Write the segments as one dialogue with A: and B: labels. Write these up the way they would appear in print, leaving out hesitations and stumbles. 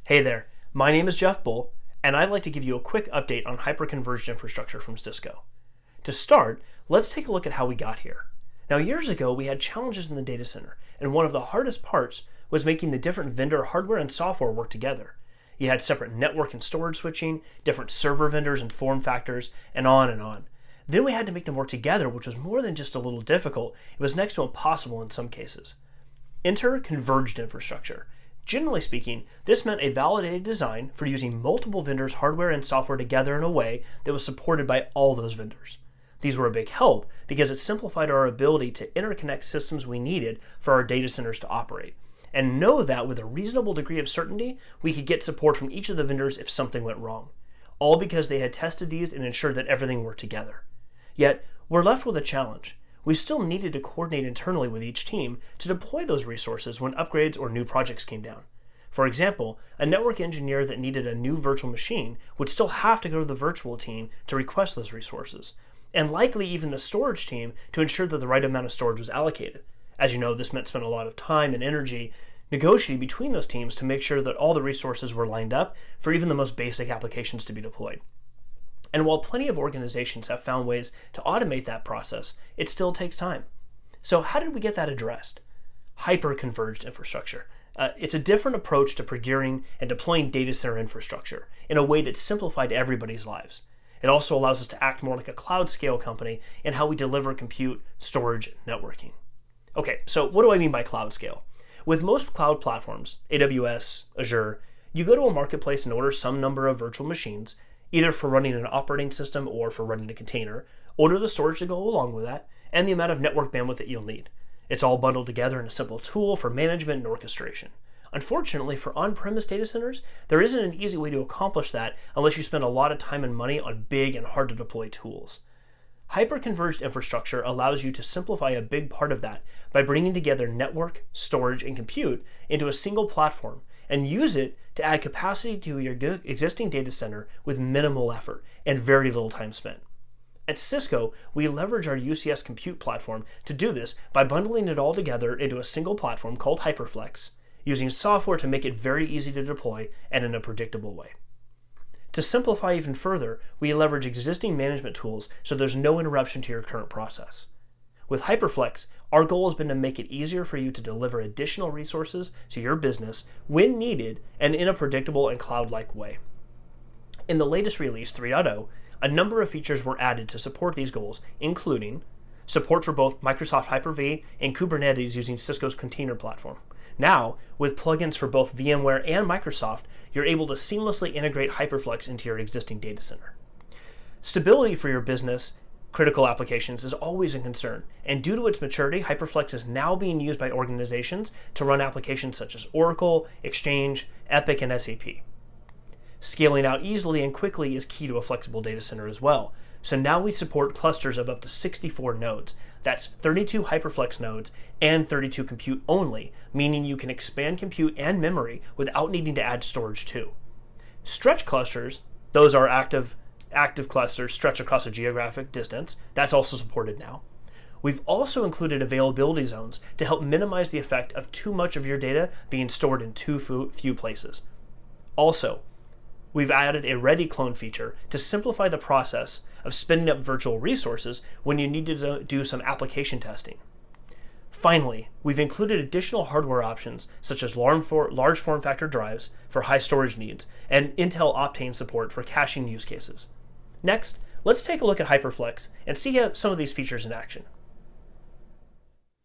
A: Hey there, my name is Jeff Bull, and I'd like to give you a quick update on hyperconverged infrastructure from Cisco. To start, let's take a look at how we got here. Now, years ago, we had challenges in the data center, and one of the hardest parts was making the different vendor hardware and software work together. You had separate network and storage switching, different server vendors and form factors, and on and on. Then we had to make them work together, which was more than just a little difficult, it was next to impossible in some cases. Enter converged infrastructure. Generally speaking, this meant a validated design for using multiple vendors' hardware and software together in a way that was supported by all those vendors. These were a big help because it simplified our ability to interconnect systems we needed for our data centers to operate, and know that with a reasonable degree of certainty, we could get support from each of the vendors if something went wrong, all because they had tested these and ensured that everything worked together. Yet, we're left with a challenge. We still needed to coordinate internally with each team to deploy those resources when upgrades or new projects came down. For example, a network engineer that needed a new virtual machine would still have to go to the virtual team to request those resources, and likely even the storage team to ensure that the right amount of storage was allocated. As you know, this meant spending a lot of time and energy negotiating between those teams to make sure that all the resources were lined up for even the most basic applications to be deployed. And while plenty of organizations have found ways to automate that process, it still takes time. So how did we get that addressed? Hyper-converged infrastructure. It's a different approach to procuring and deploying data center infrastructure in a way that's simplified everybody's lives. It also allows us to act more like a cloud scale company in how we deliver compute, storage, and networking. Okay, so what do I mean by cloud scale? With most cloud platforms, AWS, Azure, you go to a marketplace and order some number of virtual machines, either for running an operating system or for running a container, order the storage to go along with that, and the amount of network bandwidth that you'll need. It's all bundled together in a simple tool for management and orchestration. Unfortunately, for on-premise data centers, there isn't an easy way to accomplish that unless you spend a lot of time and money on big and hard-to-deploy tools. Hyper-converged infrastructure allows you to simplify a big part of that by bringing together network, storage, and compute into a single platform and use it to add capacity to your existing data center with minimal effort and very little time spent. At Cisco, we leverage our UCS compute platform to do this by bundling it all together into a single platform called Hyperflex, using software to make it very easy to deploy and in a predictable way. To simplify even further, we leverage existing management tools so there's no interruption to your current process. With Hyperflex, our goal has been to make it easier for you to deliver additional resources to your business when needed and in a predictable and cloud-like way. In the latest release 3.0, a number of features were added to support these goals, including support for both Microsoft Hyper-V and Kubernetes using Cisco's container platform. Now, with plugins for both VMware and Microsoft, you're able to seamlessly integrate Hyperflex into your existing data center. Stability for your business critical applications is always a concern, and due to its maturity, Hyperflex is now being used by organizations to run applications such as Oracle, Exchange, Epic, and SAP. Scaling out easily and quickly is key to a flexible data center as well. So now we support clusters of up to 64 nodes. That's 32 Hyperflex nodes and 32 compute only, meaning you can expand compute and memory without needing to add storage too. Stretch clusters, those are active clusters stretch across a geographic distance. That's also supported now. We've also included availability zones to help minimize the effect of too much of your data being stored in too few places. Also, we've added a ready clone feature to simplify the process of spinning up virtual resources when you need to do some application testing. Finally, we've included additional hardware options such as large form factor drives for high storage needs and Intel Optane support for caching use cases. Next, let's take a look at Hyperflex and see some of these features in action.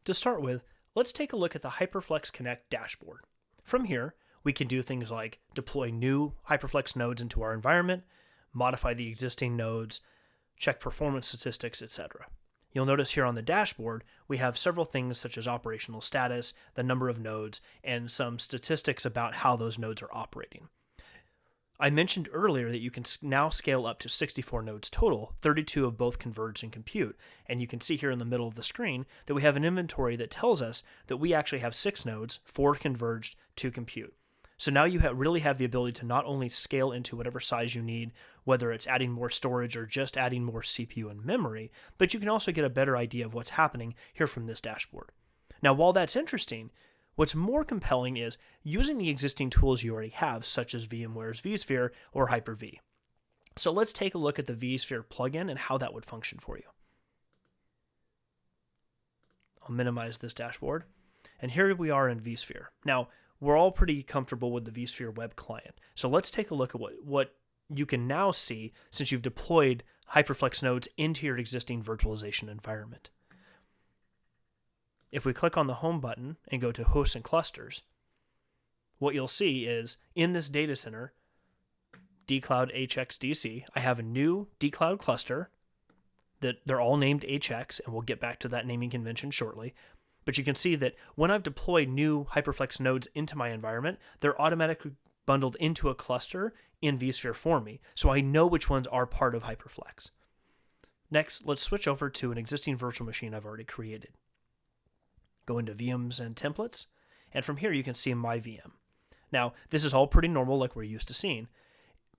A: To start with, let's take a look at the Hyperflex Connect dashboard. From here, we can do things like deploy new Hyperflex nodes into our environment, modify the existing nodes, check performance statistics, etc. You'll notice here on the dashboard, we have several things such as operational status, the number of nodes, and some statistics about how those nodes are operating. I mentioned earlier that you can now scale up to 64 nodes total, 32 of both converged and compute, and you can see here in the middle of the screen that we have an inventory that tells us that we actually have 6 nodes, 4 converged, 2 compute. So now you really have the ability to not only scale into whatever size you need, whether it's adding more storage or just adding more CPU and memory, but you can also get a better idea of what's happening here from this dashboard. Now, while that's interesting, What's more compelling is using the existing tools you already have, such as VMware's vSphere or Hyper-V. So let's take a look at the vSphere plugin and how that would function for you. I'll minimize this dashboard. And here we are in vSphere. Now, we're all pretty comfortable with the vSphere web client. So let's take a look at what you can now see since you've deployed Hyperflex nodes into your existing virtualization environment. If we click on the Home button and go to Hosts and Clusters, what you'll see is in this data center, dcloud HXDC, I have a new dcloud cluster that they're all named HX, and we'll get back to that naming convention shortly. But you can see that when I've deployed new Hyperflex nodes into my environment, they're automatically bundled into a cluster in vSphere for me, so I know which ones are part of Hyperflex. Next, let's switch over to an existing virtual machine I've already created. Go into VMs and templates, and from here you can see my VM. Now, this is all pretty normal like we're used to seeing.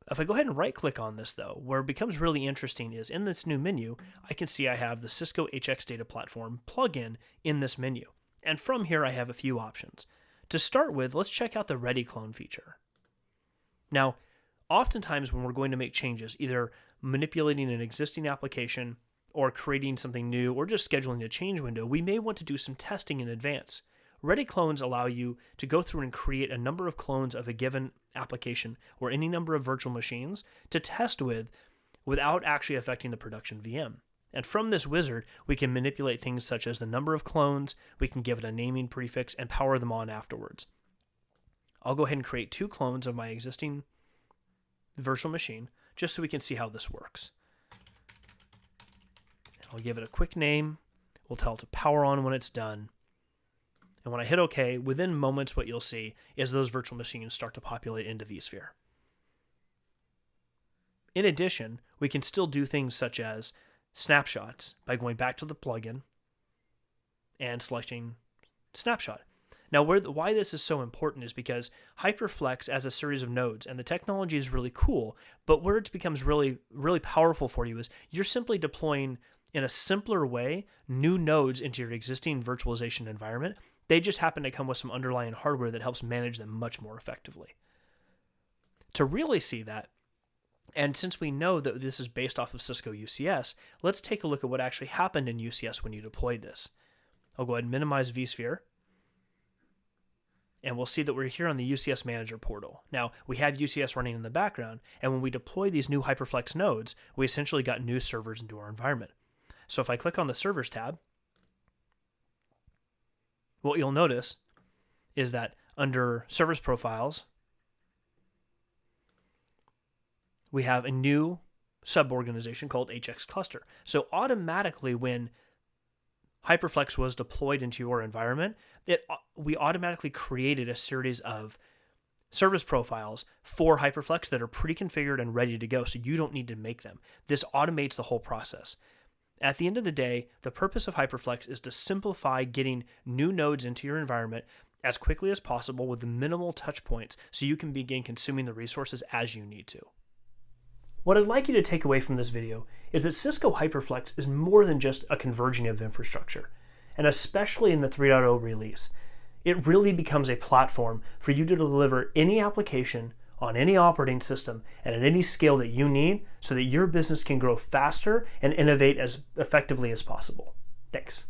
A: If I go ahead and right-click on this, though, where it becomes really interesting is in this new menu, I can see I have the Cisco HX Data Platform plugin in this menu. And from here, I have a few options. To start with, let's check out the Ready Clone feature. Now, oftentimes when we're going to make changes, either manipulating an existing application or creating something new or just scheduling a change window, we may want to do some testing in advance. Ready clones allow you to go through and create a number of clones of a given application or any number of virtual machines to test with without actually affecting the production VM. And from this wizard, we can manipulate things such as the number of clones, we can give it a naming prefix, and power them on afterwards. I'll go ahead and create 2 clones of my existing virtual machine just so we can see how this works. I'll give it a quick name. We'll tell it to power on when it's done. And when I hit OK, within moments what you'll see is those virtual machines start to populate into vSphere. In addition, we can still do things such as snapshots by going back to the plugin and selecting snapshot. Now, why this is so important is because Hyperflex as a series of nodes, and the technology is really cool, but where it becomes really, really powerful for you is you're simply deploying in a simpler way new nodes into your existing virtualization environment. They just happen to come with some underlying hardware that helps manage them much more effectively. To really see that, and since we know that this is based off of Cisco UCS, let's take a look at what actually happened in UCS when you deployed this. I'll go ahead and minimize vSphere, and we'll see that we're here on the UCS Manager portal. Now, we have UCS running in the background, and when we deploy these new Hyperflex nodes, we essentially got new servers into our environment. So if I click on the Servers tab, what you'll notice is that under Service Profiles, we have a new sub-organization called HX Cluster. So automatically when Hyperflex was deployed into your environment, we automatically created a series of service profiles for Hyperflex that are pre-configured and ready to go, so you don't need to make them. This automates the whole process. At the end of the day, the purpose of Hyperflex is to simplify getting new nodes into your environment as quickly as possible with the minimal touch points so you can begin consuming the resources as you need to. What I'd like you to take away from this video is that Cisco Hyperflex is more than just a converging of infrastructure, and especially in the 3.0 release, it really becomes a platform for you to deliver any application on any operating system and at any scale that you need so that your business can grow faster and innovate as effectively as possible. Thanks.